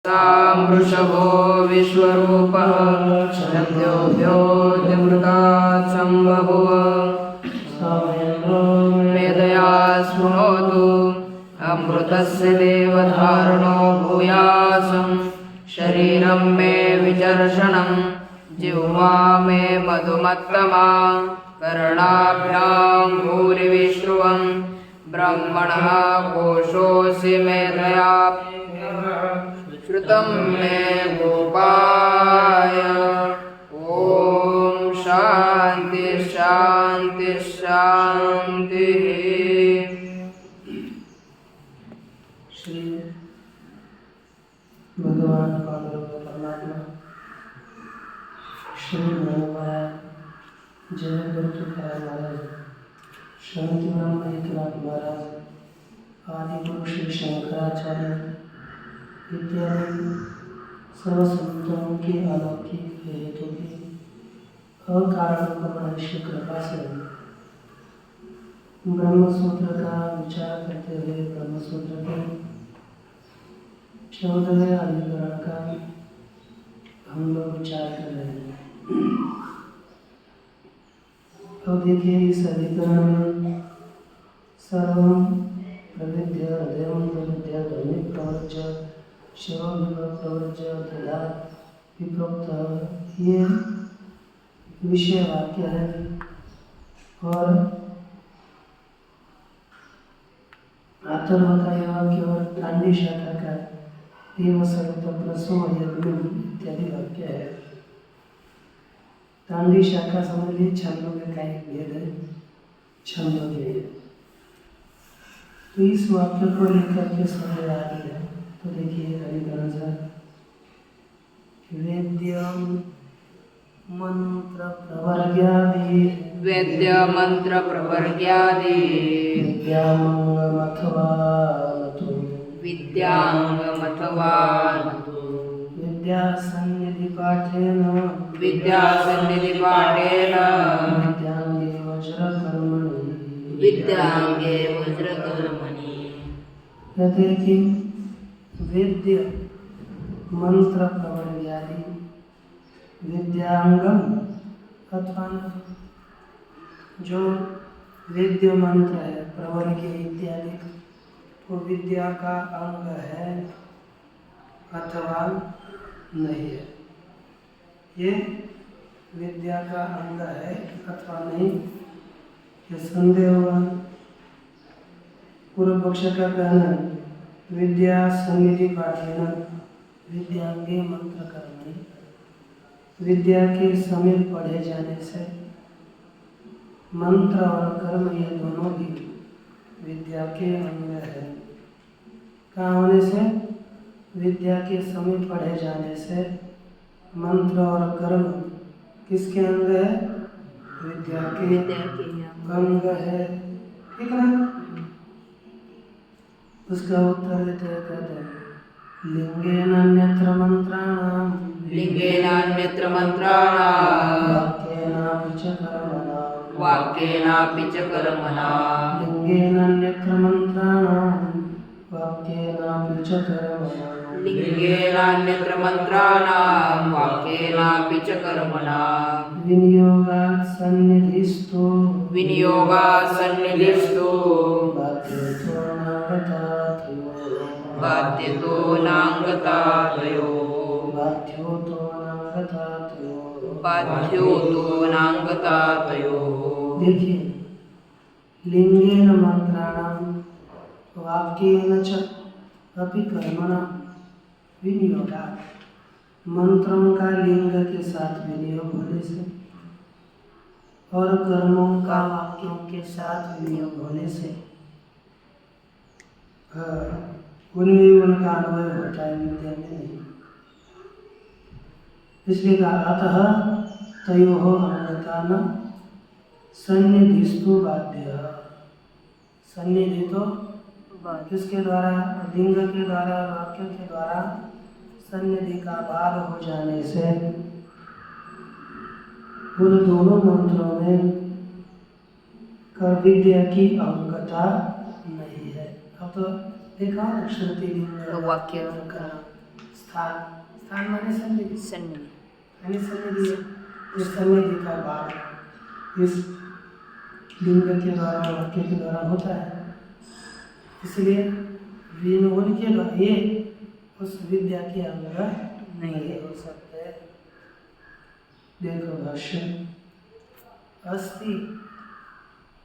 वृषभो विश्वरूपः शब्दोऽभ्योऽतिवृतात् सम्बभूव मेधया शृणोतु अमृतस्य देवधारणो भूयासं शरीरं मे विचर्षणं जिह्वा मे मधुमत्तमा कर्णाभ्यां भूरिविश्रुवं ब्रह्मणः कोशोऽसि मेधया श्रुतं मे गोपाय। ॐ शान्ति शान्ति शान्तिः। श्री भगवान परमात्मा श्री जय गुरु तुकाराम महाराज, शांति ब्रह्म एकनाथ महाराज, आदि गुरु श्री शंकराचार्य इत्यादि सर्व संतों की अलौकिक हेतु की अकारण परमेश्वर कृपा से ब्रह्मसूत्र का विचार करते हुए ब्रह्मसूत्र के 14वें अधिकरण का हम लोग विचार कर रहे हैं। तो देखिए, इस अधिकरण में सर्वं प्रविद्य हृदयं प्रविद्य ध्वनि प्रवृज्य शिवं विभव प्रवृज्य तदा विप्रोक्त, ये विषय वाक्य है। और अथर्व का यह वाक्य और कांडी शाखा का देव सर्वतोप्लसो इत्यादि वाक्य है। कांडी शाखा समझ ली, छंदों का एक भेद है, छंदों के। तो इस वाक्य को लेकर के समझ आ गया। तो देखिए अधिकरण से वेद्यम मंत्र प्रवर्ग्यादि वेद्य मंत्र प्रवर्ग्यादि विद्यामंगमथवा नतु विद्यांगमथवा विद्यासन्निधि पाठेन विद्यासन्निधि पाठेन विद्यांगे वज्रकर्मणि विद्यांगे वज्रकर्मणि। कहते हैं कि वेद्य मंत्र प्रवर्ग्यादि विद्यांगम अथवा जो वेद्य मंत्र है प्रवर्ग्य इत्यादि तो विद्या का अंग है अथवा नहीं है। ये विद्या का अंग है अथवा नहीं, ये संदेह हुआ। पूर्व पक्ष का कहना विद्या सन्निधि पाठेन विद्यांगे मंत्र कर्मणि, विद्या के समीप पढ़े जाने से मंत्र और कर्म ये दोनों भी विद्या के अंग है। कहाँ होने से? विद्या के समीप पढ़े जाने से मंत्र और कर्म किसके अंग है? विद्या के अंग है। ठीक ना? उसका उत्तर देते कहते हैं लिंगेनान्यत्र मंत्राणाम लिंगेनान्यत्र मंत्राणाम वाक्येनापि च कर्मणाम वाक्येनापि च कर्मणाम लिंगेनान्यत्र मंत्राणाम वाक्येनापि च कर्मणाम लिंगेनान्यत्र मंत्राणाम वाक्येनापि च कर्मणाम विनियोगात् सन्निधिस्तु विनियोगात् सन्निधिस्तु बाध्यतो नांगतातयो बाध्योतो नांगतातयो। देखिए, लिंगेन मंत्राणाम वाक्येन च अपि कर्मणा विनियोगात्, मंत्रों का लिंग के साथ विनियोग होने से और कर्मों का वाक्यों के साथ विनियोग होने से उनमें उनका अन्वय होता है, विद्या में नहीं। इसलिए कहा अतः तयोः अंगतान सन्निधिस्तु बाध्य। सन्निधि तो किसके द्वारा? लिंग के द्वारा, वाक्य के द्वारा सन्निधि का बाध हो जाने से उन दोनों मंत्रों में विद्या की अंगता नहीं है। अब तो देखा श्रुति लिंग वाक्य स्थान, स्थान माने सन्निधि, सन्निधि, यानी सन्निधि है। ये सन्निधि का भाव इस लिंग के द्वारा वाक्य के द्वारा होता है। इसलिए विनोद के द्वारा ये उस विद्या के अंग नहीं हो सकते। देखो भाष्य अस्ति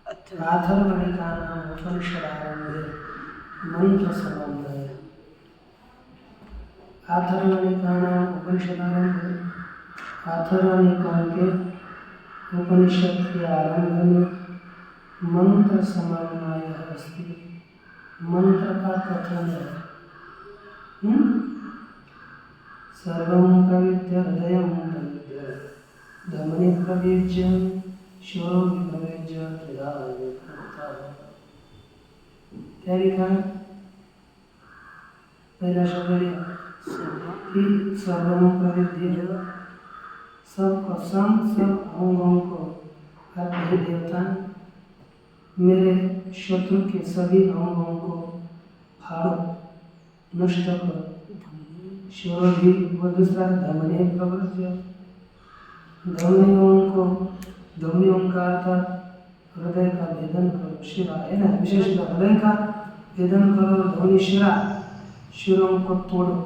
अथर्वणिका नाम उपनिषदारंभे मंत्र समन्वय। अथर्वणिका नाम उपनिषदारंभे, अथर्वणिका के उपनिषद के आरंभ में मंत्र समन्वय अस्ति, मंत्र का कथन है। सर्वं प्रविद्य हृदयं प्रविद्य धमनी प्रविज्य शोरो प्रविज्य त्रिधा विभक्तः। क्या लिखा? पहला शब्द कि सर्वं प्रविद्य, सबको सब अंगों को, हे देवता मेरे शत्रु के सभी अंगों को फाड़ो, नष्ट करो। शोर भी वो दूसरा धमनी प्रवृत्ति, धमनियों का अर्थात हृदय का भेदन करो। शिरा है ना, विशेषतः हृदय का भेदन करो। ध्वनि शिरा, शिरों को तोड़ो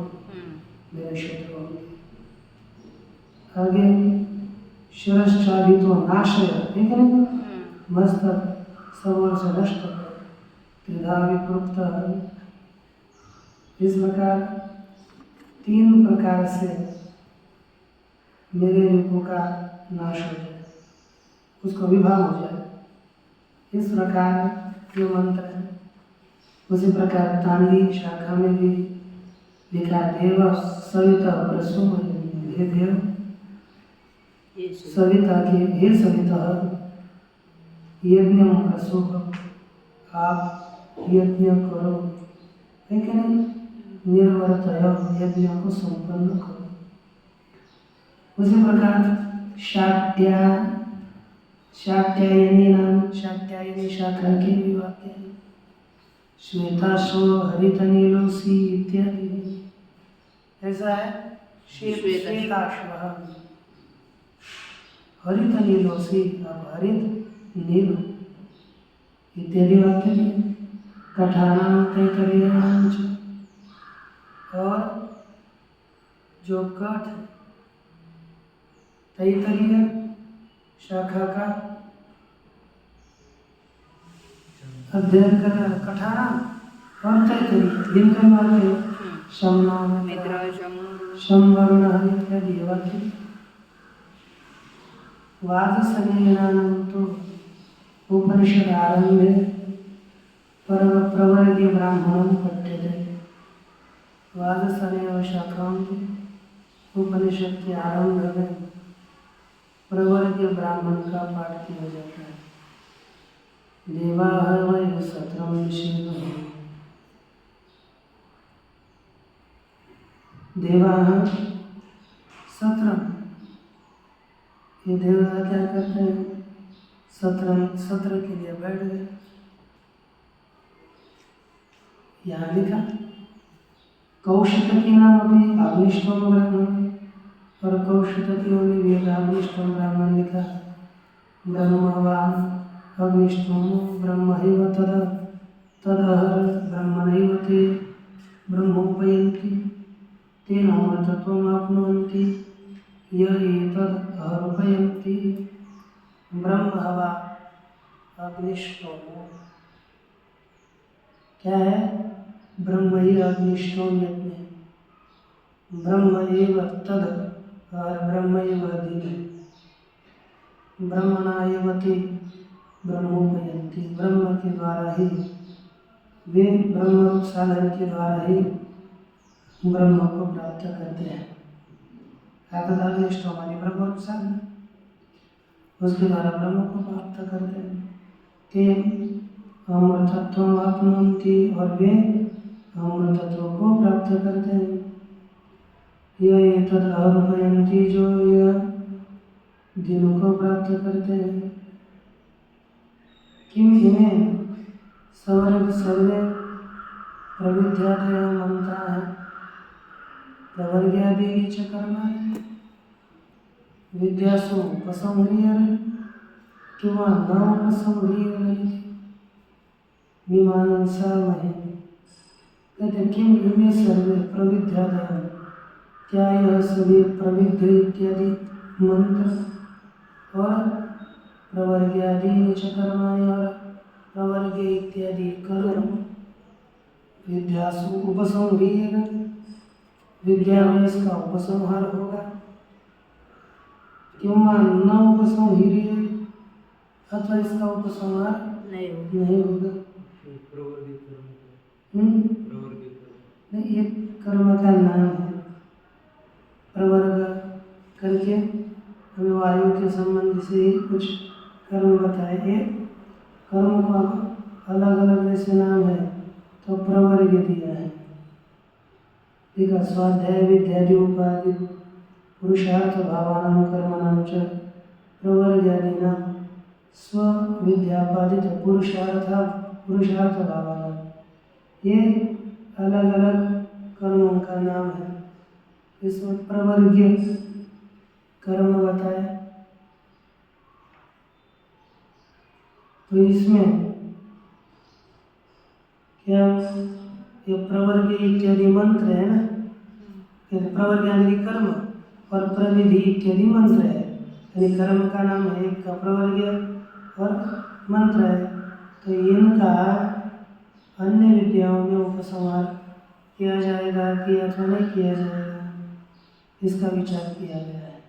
मेरे शत्रुओं के। आगे शिरश्चादितो नाशय, ठीक है ना, मस्तक सब ओर से नष्ट करो। त्रिधा विप्रुक्त, इस प्रकार तीन प्रकार से मेरे रूपों का नाश हो जाए, उसको विभाग हो जाए। इस प्रकार ये मंत्र है। उसी प्रकार तांडी शाखा में भी लिखा देव सविता प्रसूम, हे देव सविता के, हे सविता यज्ञ प्रसूम, आप यज्ञ करो, है कि नहीं, निर्वर्तय यज्ञ को संपन्न करो। उसी प्रकार शाक्यायनी नाम, शाक्यायनी शाखा के भी वाक्य है। श्वेताश्व हरित नीलोसी इत्यादि, ऐसा है। श्वेताश्व हरित नीलोसी, अब हरित नील इत्यादि वाक्य भी। कठानां तैतरीयाणां च, और जो कठ तैतरीय शाखा का अध्ययन कर रहा है। कठाना और तैतरीय जिनका वाक्य शम्ना मित्र शंवरुण इत्यादि वाक्य। वादसनेनानं तो उपनिषद आरंभे प्रवर्ग्य ब्राह्मणं पठ्यते। वादसनेव शाखां उपनिषद के आरंभ में प्रवर्ग्य ब्राह्मण का पाठ किया जाता है। देवाः वै सत्रं विषेदः, देवाः सत्रम, ये देवता क्या करते हैं? सत्र के लिए बैठ गए। यहाँ लिखा कौशिकी नाम अभी अग्निष्टोम ब्राह्मण, और कौशिकियों में भी एक अग्निष्टोम ब्राह्मण लिखा। ब्रह्मवान अग्निष्टोम ब्रह्मैव तदहर ब्रह्मणैव ते ब्रह्मोपयन्ति तेन अमृतत्वम् आप्नुवन्ति य एतद् अहरुपयन्ति। ब्रह्महवा अग्निष्टोम क्या है? ब्रह्म ही अग्निष्टोम यज्ञ, ब्रह्म एव तद और ब्रह्म एव दीन, ब्रह्मणा एव ते ब्रह्मोपयन्ति, ब्रह्म के द्वारा ही वे ब्रह्म रूप साधन के द्वारा ही ब्रह्म को प्राप्त करते हैं। अग्निष्ठ हमारी ब्रह्म रूप साधन, उसके द्वारा ब्रह्म को प्राप्त करते हैं। ते अमृतत्वम् आप्नुवन्ति, और वे अमृतत्व को प्राप्त करते हैं। ये एतद् अहरुपयन्ति, जो यह दिन को प्राप्त करते हैं। किम इमें सर्वे प्रविद्यादयः मंत्राः, प्रवर्ग्यादीनि च कर्माणि विद्यासु उपसंह्रियेरन् किंवा न उपसंह्रियेरन् मीमांसामहे। कहते किम इमे सर्वे प्रविद्यादयः, क्या यह सभी प्रविद्ध इत्यादि मंत्र और प्रवर्ग्यादीनि च कर्माणि और प्रवर्ग इत्यादि कर्म विद्यासु उपसंह्रियेरन्, विद्या में इसका उपसंहार होगा, किंवा न उपसंह्रियेरन् अथवा इसका उपसंहार नहीं होगा। नहीं, ये कर्म का नाम है। प्रवर्ग करके हमें वायु के संबंध से ही कुछ कर्म बताए। एक कर्म को अलग अलग जैसे नाम है तो प्रवर्ग दिया है। ठीक है, स्वाध्याय विद्यादि उपाधि पुरुषार्थ भावानां कर्मणां च प्रवर्ग्यादीनां स्व विद्यापादित पुरुषार्थ भावानां, ये अलग अलग कर्मों का नाम है। इसमें प्रवर्ग्य कर्म बताया, तो इसमें क्या ये प्रवर्ग इत्यादि मंत्र है ना, प्रवर्ग यानी कर्म और प्रविधि इत्यादि मंत्र है। यानी कर्म का नाम है, एक का प्रवर्ग और मंत्र है। तो इनका अन्य विद्याओं में उपसंहार किया जाएगा कि अथवा नहीं किया जाएगा, इसका विचार किया गया है।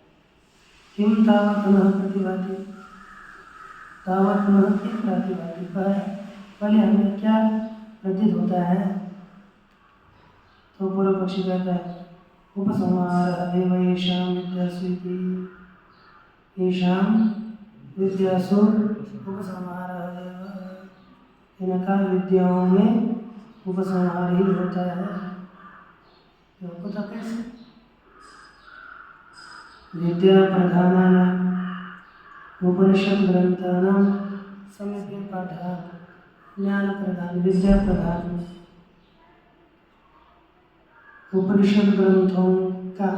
किम तावत् न प्रतिभाति, तावत् न प्रतिभाति, पहले हमें क्या प्रतीत होता है? तो पूर्व पक्षी कहता है उपसंहार एव येषां विद्यासु इति, येषां विद्यासु उपसंहार एव, इनका विद्याओं में उपसंहार ही होता है। तो पता कैसे? विद्या प्रधानानां उपनिषद ग्रंथानां समीपे पाठात्, ज्ञान प्रधान विद्या प्रधान उपनिषद ग्रंथों का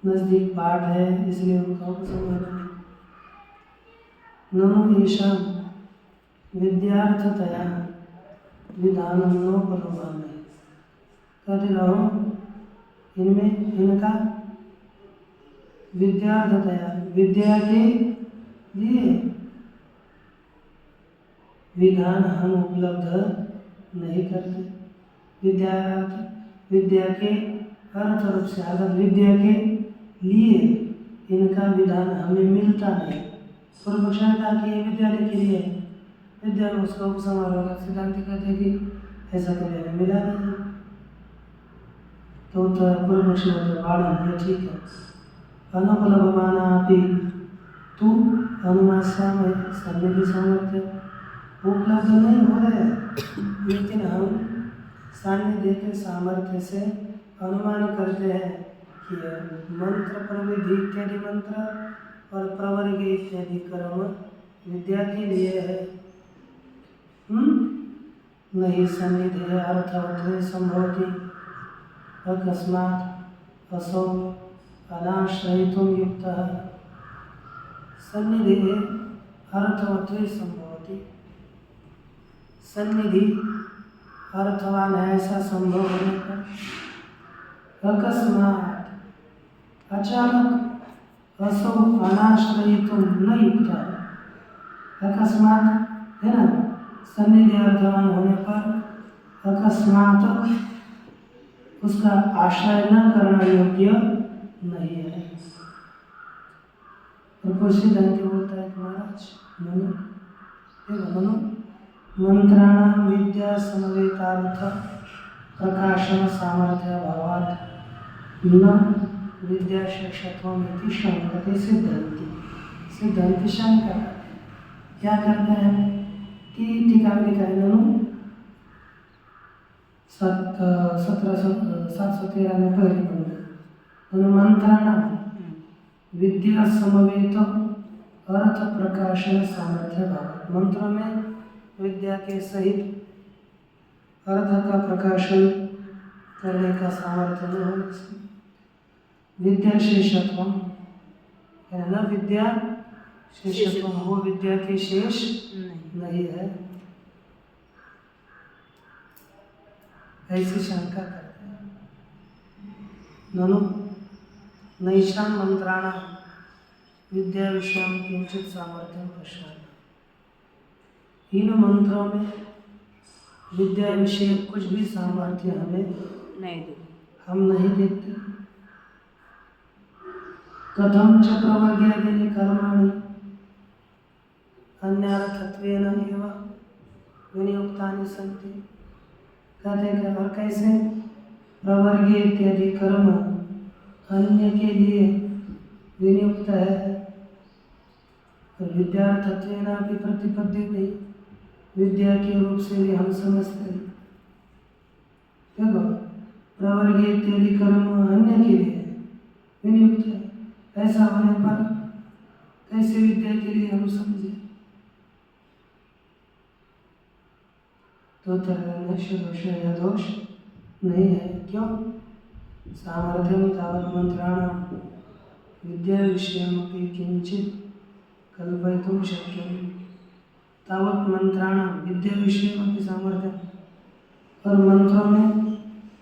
नजदीक पाठ है, इसलिए उनका उपसंहार है। ननु येषां विद्यार्थतया विधानं नोपलभ्यते, कहते रहो इनमें इनका विद्यार्थतया विद्या के लिए विधान हम उपलब्ध नहीं करते। विद्या के अर्थ रूप से अर्थात विद्या के लिए इनका विधान हमें मिलता नहीं। पूर्व पक्ष ने कहा कि ये विद्यालय के लिए विद्या में उसका उपसंहार होगा, सिद्धांत कहते हैं कि ऐसा कभी हमें मिला नहीं। तो पूर्व पक्ष ने बाढ़ ठीक है, अनुपलभमानापि तू अनुमास्यामहे सन्निधि सामर्थ्य, उपलब्ध नहीं हो रहे लेकिन हम सान्निध्य के सामर्थ्य से अनुमान करते हैं कि मंत्र प्रविधि इत्यादि मंत्र और प्रवर्ग इत्यादि कर्म विद्या के लिए है। नहीं सन्निधि अर्थवत् संभवति अकस्मात् असौ अनाश्रयितुं युक्तः, सन्निधि अर्थवत् संभवति, सन्निधि अर्थवान है ऐसा संभव होने पर अकस्मात् अचानक असौ अनाश्रयितुं न युक्तः, अकस्मात है ना, सन्निधि अर्थवान होने पर अकस्मात उसका आश्रय न करना योग्य नहीं है। और सिद्धांत बोलता है महाराज मनु मंत्राणां विद्या समवेतार्थ प्रकाशन सामर्थ्य भावात् न विद्याशेषत्वम् इति शंकते सिद्धांति। सिद्धांति शंका क्या करते हैं कि टीका में लिखा है ननु 713 में पहली पंक्ति, मंत्राणां विद्या समवेत अर्थ प्रकाशन सामर्थ्य भाव, मंत्रों में विद्या के सहित अर्थ का प्रकाशन करने का सामर्थ्य न होने से विद्या शेषत्व है ना, विद्या शेषत्व, वो विद्या के शेष नहीं है, ऐसी शंका करते हैं। ननु नैषां मंत्राणां विद्या विषयं किंचित सामर्थ्यं पश्यामि। इन मंत्रों में विद्या विषय कुछ भी सामर्थ्य हम नहीं देखते। कथम च प्रवर्ग्यादीनि कर्माणि अन्यार्थत्वेन एव विनियुक्तानि सन्ति। कहते हैं और कैसे प्रवर्ग इत्यादि कर्म अन्य के लिए विनियुक्त है, विद्यार्थत्वेन अपि प्रतिपद्यते, विद्या के रूप से भी हम समझते हैं। देखो प्रवर्ग इत्यादि कर्म अन्य के लिए विनियुक्त है, ऐसा होने पर कैसे विद्या के लिए हम समझे? तो दोष या दोष नहीं है। क्यों? सामर्थ्यम तावत् मंत्राणां विद्या विषयमपि किंचित कल्पयितुं शक्यं। तावत् मंत्राणां विद्या विषयमपि सामर्थ्यम, और मंत्रों में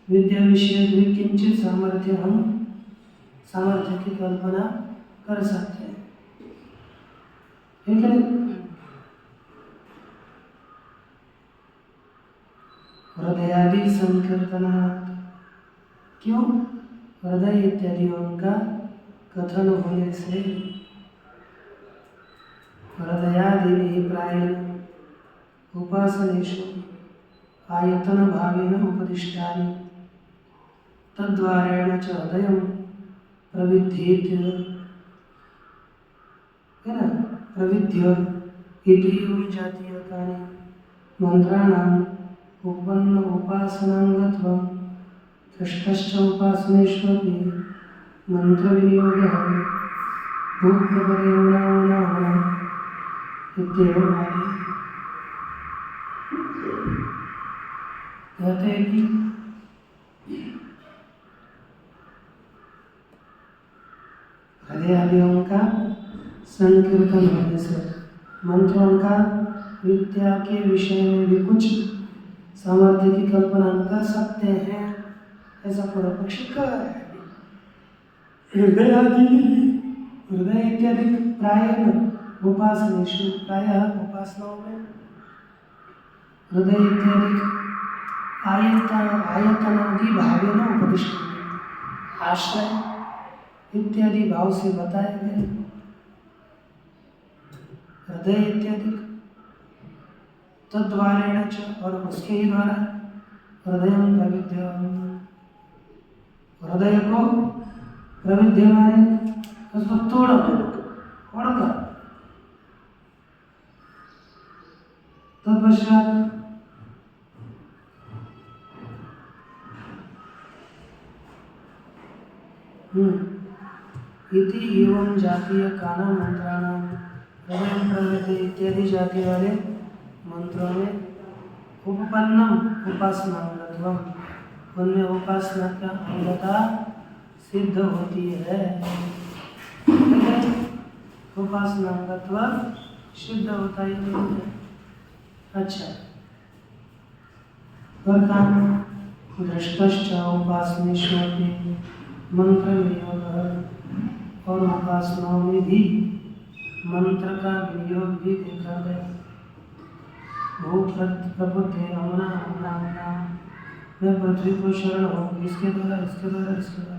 विद्या विषय भी किंचित सामर्थ्य हम सामर्थ्य की कल्पना कर सकते हैं, ठीक है। हृदयादि संकीर्तनात्, क्यों? हृदय इत्यादियों का कथन होने से हृदयादि प्रायेण उपासनेषु आयतन भावेन उपदिष्टानि तद्वारेण च हृदयं प्रविद्धेत, है ना, प्रविध्य इति एवं जातीयकानि मंत्राणाम् उपपन्न उपासनांगत्वं दृष्टश्च उपासनेष्वपि मंत्रविनियोगः भूप्रपदेवनामनाः इत्येवम् आदि। कहते हैं कि हृदयादियों का संकीर्तन होने से मंत्रों का विद्या के विषय में भी कुछ सामर्थ्य की कल्पना कर सकते हैं, ऐसा पूर्व पक्षी कह रहा है। हृदय इत्यादि प्रायः उपासनेषु, प्रायः उपासनाओं में हृदय इत्यादि आयतनादि भावेन उपदिष्टानि, आश्रय इत्यादि भाव से बताए गए हृदय इत्यादि तद्वारेण च, और उसके ही द्वारा हृदयं प्रविद्य, हृदय को प्रविद्य माने उसको तोड़कर तत्पश्चात इति एवं जातीय काना मंत्राणां हृदय प्रवृत्ति इत्यादि जाति वाले मंत्रों में उपपन्नम उपासनांगत्वम, उनमें उपासना का अंगता सिद्ध होती है, उपासनांगत्व सिद्ध होता ही नहीं है। अच्छा, और काम दृष्टश्च उपासनेष्वपि मंत्र विनियोग, और उपासनाओं में भी मंत्र का विनियोग भी देखा गया। भू प्रबुद्धे अमना अमना अमना, मैं पृथ्वी को शरण हूँ, इसके द्वारा इसके द्वारा इसके द्वारा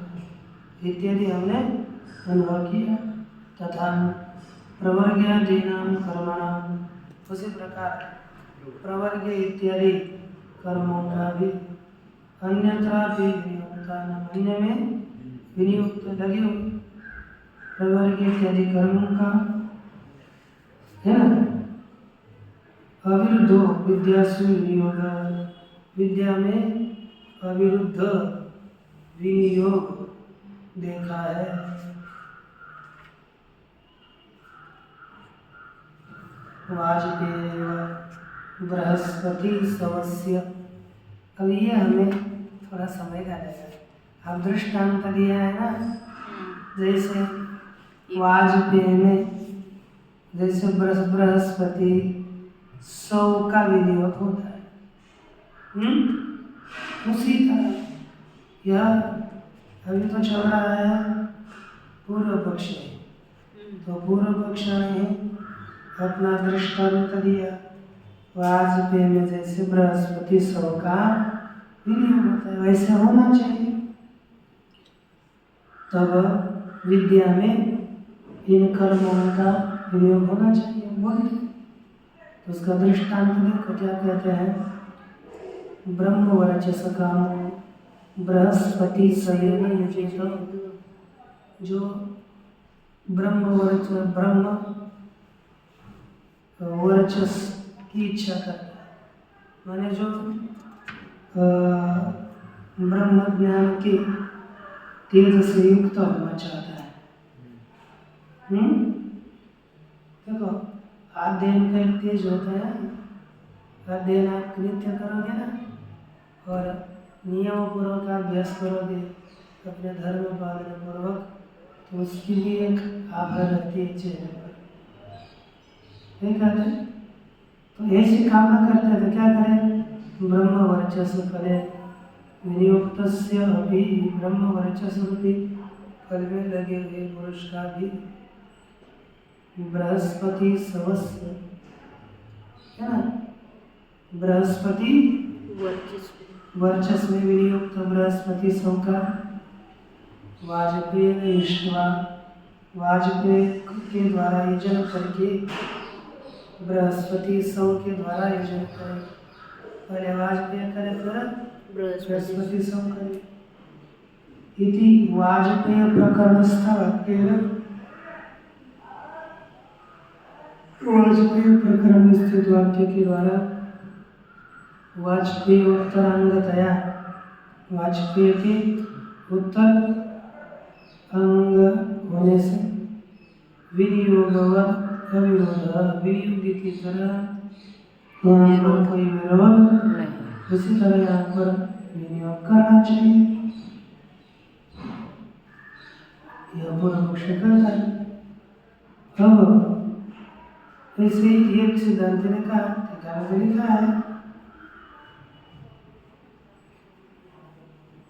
इत्यादि हमने अनुभव किया। तथा प्रवर्ग्यादीनां कर्मणां, उसी प्रकार प्रवर्ग इत्यादि कर्मों का भी अन्यत्र भी विनियुक्ता, अन्य में विनियुक्त लगे हुए प्रवर्ग इत्यादि कर्मों का, है ना, अविरुद्ध विद्यासु विनियोग, विद्या में अविरुद्ध विनियोग देखा है। वाजपेय बृहस्पति सवस्य, अब ये हमें थोड़ा समय का लगेगा। अब दृष्टांत दिया है ना, जैसे वाजपेयी में जैसे बृहस्पति 100 का विनियोग होता है, उसी तरह यह अभी तो चल रहा है पूर्व पक्ष में, तो पूर्व पक्ष ने अपना दृष्टांत दिया वाजपेयी में जैसे बृहस्पति 100 का विनियोग होता है वैसे होना चाहिए, तब विद्या में इन कर्मों का विनियोग होना चाहिए बोलते। तो उसका दृष्टांत देखो क्या कहते हैं, ब्रह्म वर्चस काम बृहस्पति संयम युजित, जो ब्रह्म वर्चस की इच्छा करता है, माने जो ब्रह्म ज्ञान के तेज से युक्त होना चाहता है। देखो अध्ययन का एक तेज होता है, अध्ययन आप नित्य करोगे ना और नियम पूर्वक अभ्यास करोगे अपने धर्म पालन पूर्वक, तो उसकी भी एक आभा रहती है चेहरे पर, नहीं कहते? तो ऐसी कामना करते हैं तो क्या करें, ब्रह्म वर्चस्व करें, विनियुक्तस्य अभी ब्रह्म वर्चस्व रूपी फल में लगे हुए पुरुष का भी बृहस्पति सवस्य है ना, बृहस्पति वर्चस्व में विनियुक्त बृहस्पति सौ का वाजपेय ने इष्टवा, वाजपेय के द्वारा यजन करके बृहस्पति सौ के द्वारा यजन करें, पहले वाजपेय करे फिर बृहस्पति सौ करे। इति वाजपेय प्रकरणस्थ वाक्येन, वाजपेय प्रकरण स्थित वाक्य के द्वारा वाजपेय उत्तरांगतया, वाजपेय के उत्तर अंग होने से विनियोगवद अविरोध, विनियोग की तरह यहाँ पर कोई विरोध नहीं, उसी तरह यहाँ पर विनियोग करना चाहिए, यह पूर्व पक्ष करता है। अब ऐसे एक सिद्धांत ने कहा, टीका में लिखा है,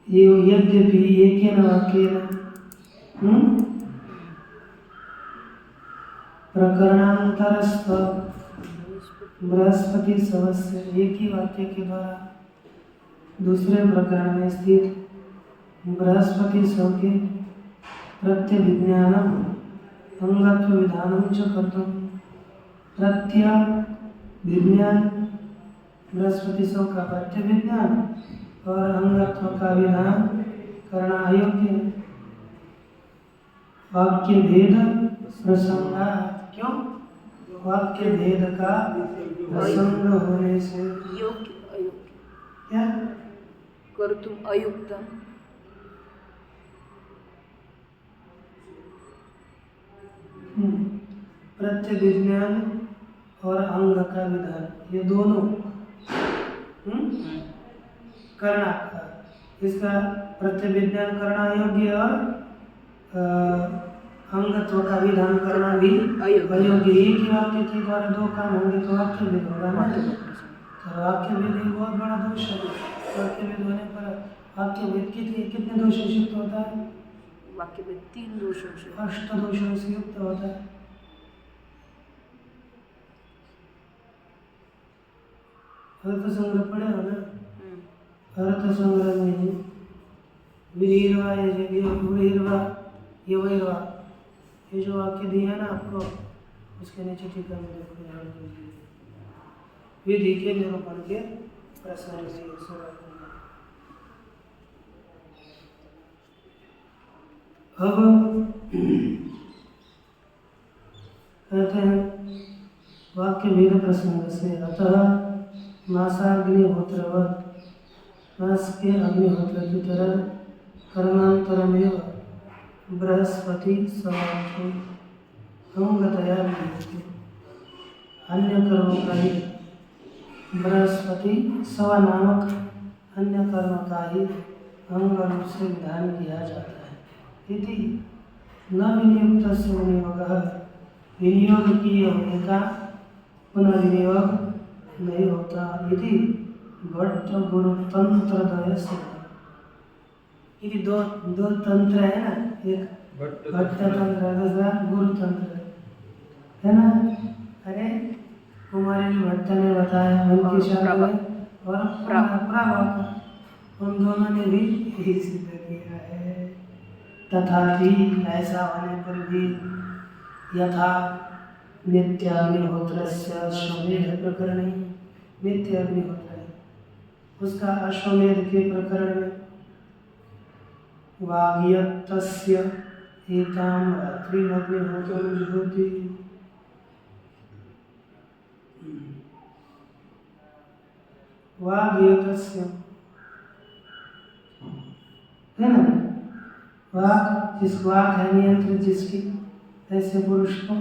ये यद्यपि एकेन वाक्येन प्रकरणांतरस्थ बृहस्पति सवस्य, एक ही वाक्य के द्वारा दूसरे प्रकरण में स्थित बृहस्पति सौ के प्रत्यभिज्ञानम अंगत्व विधानम च कर्तुम, प्रत्यभिज्ञान बृहस्पति सौ का प्रत्यभिज्ञान और अंगत्व का विधान करना अयोग्य है। वाक्य भेद प्रसंगा, क्यों? वाक्य भेद का प्रसंग होने से योग्य अयोग्य क्या कर्तुम अयुक्तम, प्रत्यभिज्ञान और अंग का विधान, ये दोनों करना, इसका प्रत्यभिज्ञान करना योग्य और अंगत्व का विधान करना भी अयोग्य। एक ही वाक्य के द्वारा दो काम होंगे तो वाक्य भेद होगा ना, तो वाक्य भेद एक बहुत बड़ा दोष है। वाक्य भेद होने पर वाक्य भेद कितने दोषों से युक्त होता है? वाक्य भेद 3 दोषों से, अष्ट दोषों से युक्त होता है। अर्थ संग्रह पढ़े हो ना, अर्थ संग्रह में विहिर्वा ये जो वाक्य दिया है ना आपको, उसके नीचे टीका में देखो, ध्यान दीजिए, विधि के निरूपण के प्रसंग से अब कहते हैं वाक्य भेद प्रसंग से, अतः मासाग्निहोत्रवत्, मास के अग्निहोत्र की तरह कर्मांतरमेव बृहस्पति सवाक्य अंगतया विभक्ति, अन्य कर्मों का ही बृहस्पति सवा नामक अन्य कर्म का ही अंग रूप से विधान किया जाता है। इति न विनियुक्त से विनियोगः, विनियोग किए होने का पुनर्विनियोग नहीं होता। इति भट्ट गुरु तंत्र द्वय से, इति दो तंत्र है ना, एक भट्ट तंत्र दूसरा गुरु तंत्र है ना। अरे कुमारी भट्ट ने बताया उनकी शादी में, और प्रभाकर उन दोनों ने भी यही सिद्ध किया है। तथापि ऐसा होने पर भी यथा नित्याग्निहोत्रस्य अश्वमेध प्रकरण, नित्य अग्निहोत्र है उसका अश्वमेध के प्रकरण में वाग्यतस्य एताम रात्रिमग्निहोत्रं जुहोति, वाग्यतस्य है ना, वाक जिस वाक है नियंत्रित जिसकी, ऐसे पुरुष को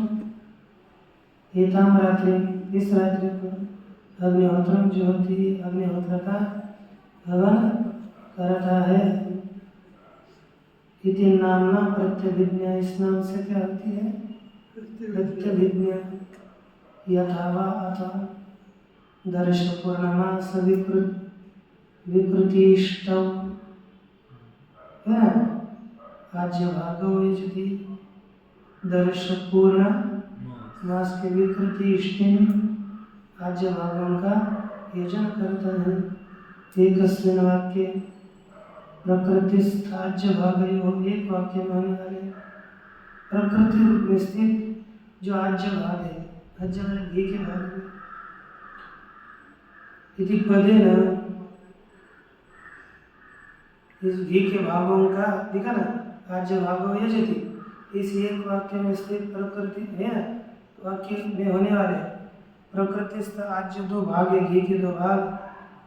एताम रात्रि इस रात्रि को अग्निहोत्रम जुहोति अग्निहोत्र का हवन करता है। इति नामना प्रत्यभिज्ञा, इस नाम से क्या होती है प्रत्यभिज्ञा। यथा वा अथवा दर्श पूर्णमास विकृतिष्टौ है ना, राज्य भागो यजति, दर्श पूर्ण मास के विकृति इष्टि में राज्य भागों का योजन करता है। एक वाक्य प्रकृतिस्थ राज्य भाग, एक वाक्य में होने वाले प्रकृति रूप में स्थित जो राज्य भाग है, राज्य वाले घी के भाग में, इति पदे न, इस घी के भागों का दिखा ना, राज्य भागो यजति, इस एक वाक्य में स्थित प्रकृति है ना, वाक्य में होने वाले प्रकृतिस्थ राज्य दो भाग है, घी के दो भाग,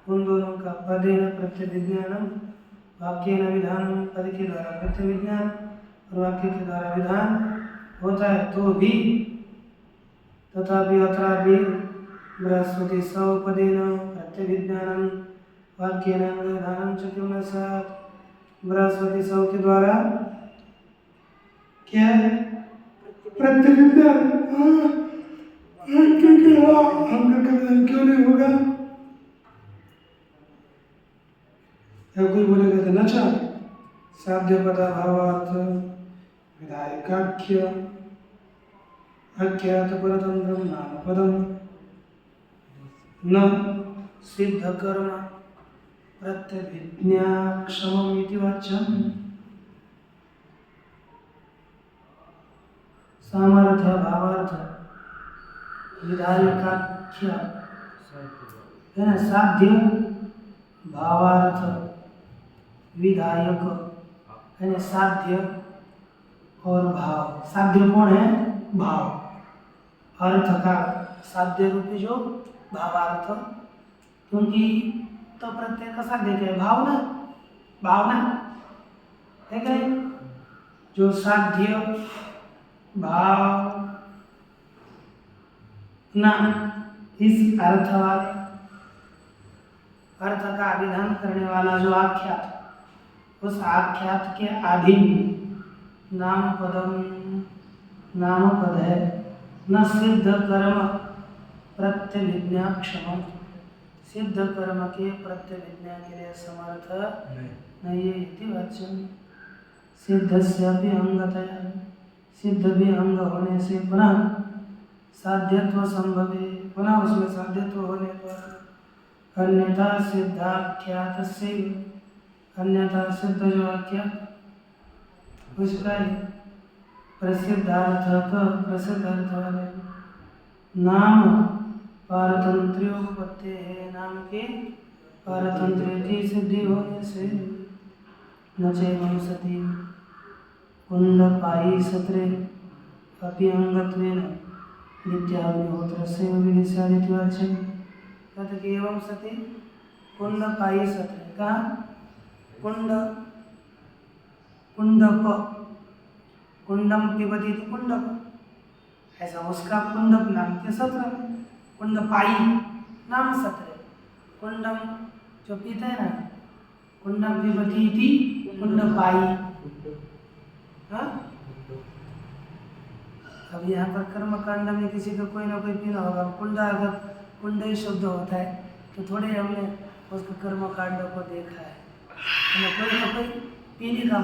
उन दोनों का पदेन प्रत्यभिज्ञानम, वाक्य न विधान, पद के द्वारा प्रत्यभिज्ञान और वाक्य के द्वारा विधान होता है। तो भी तथापि अत्रापि बृहस्पति सौपदेन प्रत्यभिज्ञानम वाक्य न विधानम च क्यों न स्यात्, बृहस्पति सौ के द्वारा क्या है प्रत्यभिज्ञान, क्यों नहीं होगा। या कोई बोलेगा तो नचा साध्य पदाभावार्थ विधायकाख्य अख्यात परतंत्रम नाम पदम न सिद्ध कर्म प्रत्यभिज्ञाक्षमम् इति वाच्यम्। सामर्थ्य भावार्थ विधायकाख्य है ना, साध्य भावार्थ विधायक है ना, साध्य और भाव। साध्य कौन है, भाव, अर्थ का साध्य रूपी जो भावार्थ, क्योंकि तो प्रत्यय का साध्य क्या है, भावना, भावना है क्या, जो साध्य भाव ना इस अर्थ वाले अर्थ का विधान करने वाला जो आख्यात, उस आख्यात के अधीन नाम पद है। न सिद्ध कर्म प्रत्यभिज्ञाक्षम, सिद्ध कर्म के प्रत्यभिज्ञा के लिए समर्थ नहीं है इति वचन। सिद्धस्यापि अंगतया, सिद्ध भी अंग होने से पुनः साध्यत्व संभवे, पुनः उसमें साध्यत्व होने पर अन्यथा सिद्धाख्यात से, अन्यथा सिद्ध जो आख्यात उसका प्रसिद्धार्थ प्रसिद्धार्थ वाले नाम पारतंत्र्योपत्ति है, नाम के पारतंत्र की सिद्धि होने से नचैवं सति कुंडपायी सत्रे अपि अंगत्वेन नित्याग्निहोत्रस्य विधिस्यादिति वाच्यम्। कहते एवं सति कुंडपायी सत्रे, कहाँ कुंडप, कुंडम पिबती थी कुंडप, ऐसा उसका कुंडप नाम के सत्र में, कुंडपायी नाम सत्र, कुंडम जो पीते हैं ना, कुंडम पिबती इति कुंडपाई। हाँ? अब यहाँ पर कर्म कांड में किसी को कोई ना कोई पीना होगा। कुंडा अगर कुंडई शब्द होता है तो थोड़े हमने उसको कर्म कांड को देखा है। हमें कोई ना कोई पीने का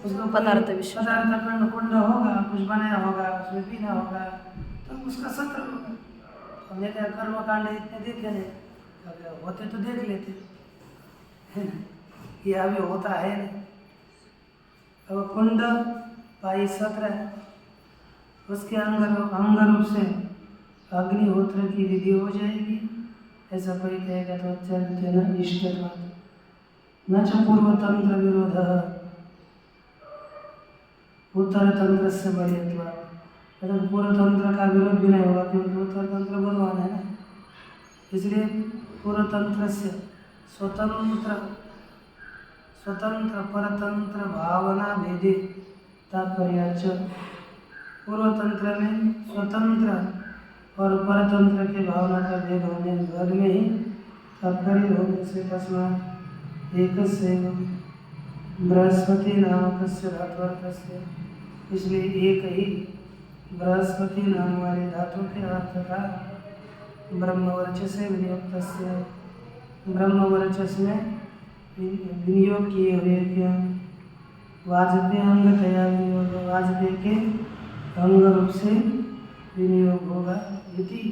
उसको पदार्थ विशेष। पदार्थ कुंड होगा, कुछ बनाया होगा, उसमें पीना होगा तो उसका सत्र होगा। हमने क्या कर्म कांड इतने देखे नहीं, अगर होते तो देख लेते, है ना? ये अभी होता है नहीं। अब कुंड पाई सत्र है, उसके अंग रूप से अग्निहोत्र की विधि हो जाएगी। ऐसा कोई कहेगा तो चलते न इष्टत्वात् न च पूर्वतंत्र विरोध उत्तर तंत्र से बलियत्वात्। अगर पूर्व तंत्र का विरोध भी नहीं होगा क्योंकि उत्तर तंत्र बलवान है ना, इसलिए पूर्व तंत्र से स्वतंत्र परतंत्र भावना भेदे तात्पर्याच। पूर्व तंत्र में स्वतंत्र और परतंत्र के भावना का भेद में ही तात्पर्य होने से तस्मात् एकस्यैव बृहस्पति नामकस्य धात्वर्थस्य, इसलिए एक ही बृहस्पति नाम वाले धातु के अर्थ का ब्रह्मवर्चसे विनियोक्तस्य, ब्रह्मवर्चस में विनियोग किए हुए क्या वाजपेय अंगतया विनियोग, वाजपेय के अंग रूप से विनियोग होगा। इति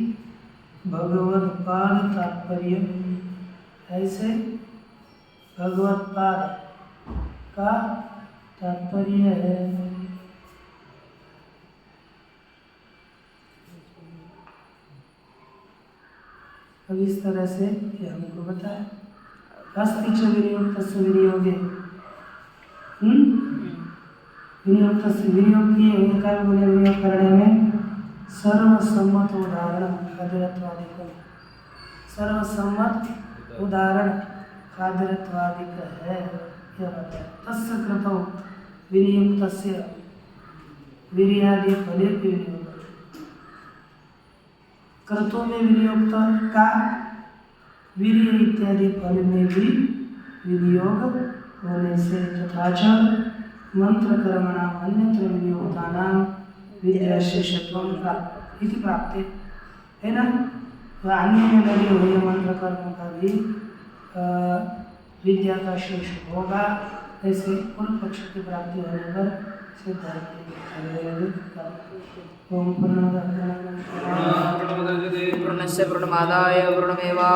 भगवत्पाद तात्पर्य, ऐसे भगवत्पाद का तात्पर्य है। अब इस तरह से ये हमको बताया। अस्ति च विनियोक्तस्य विनियोगे, विनियोक्तस्य विनियोग किए हुए कर्म में विनियोग करने में सर्वसम्मत उदाहरण खादरत्वादिक, सर्वसम्मत उदाहरण खादरत्वादिक है। यह बताया तस्य कृतौ विनियुक्तस्य वीर्यादि फले विनियोग, कृतों में विनियुक्त का वीर्य इत्यादि फल में भी विनियोग होने से तथा च मंत्र कर्मणाम अन्यत्र विनियोक्तानाम विद्याशेषत्वं प्राप्ते, है ना? तो अन्य में लगे हुए मंत्र कर्म का भी विद्या का शेष होगा। ऐसे पूर्व पक्ष की प्राप्ति होने पर सिद्धांत ओम पूर्णमदः पूर्णमिदं पूर्णस्य पूर्णमादाय पूर्णमेवा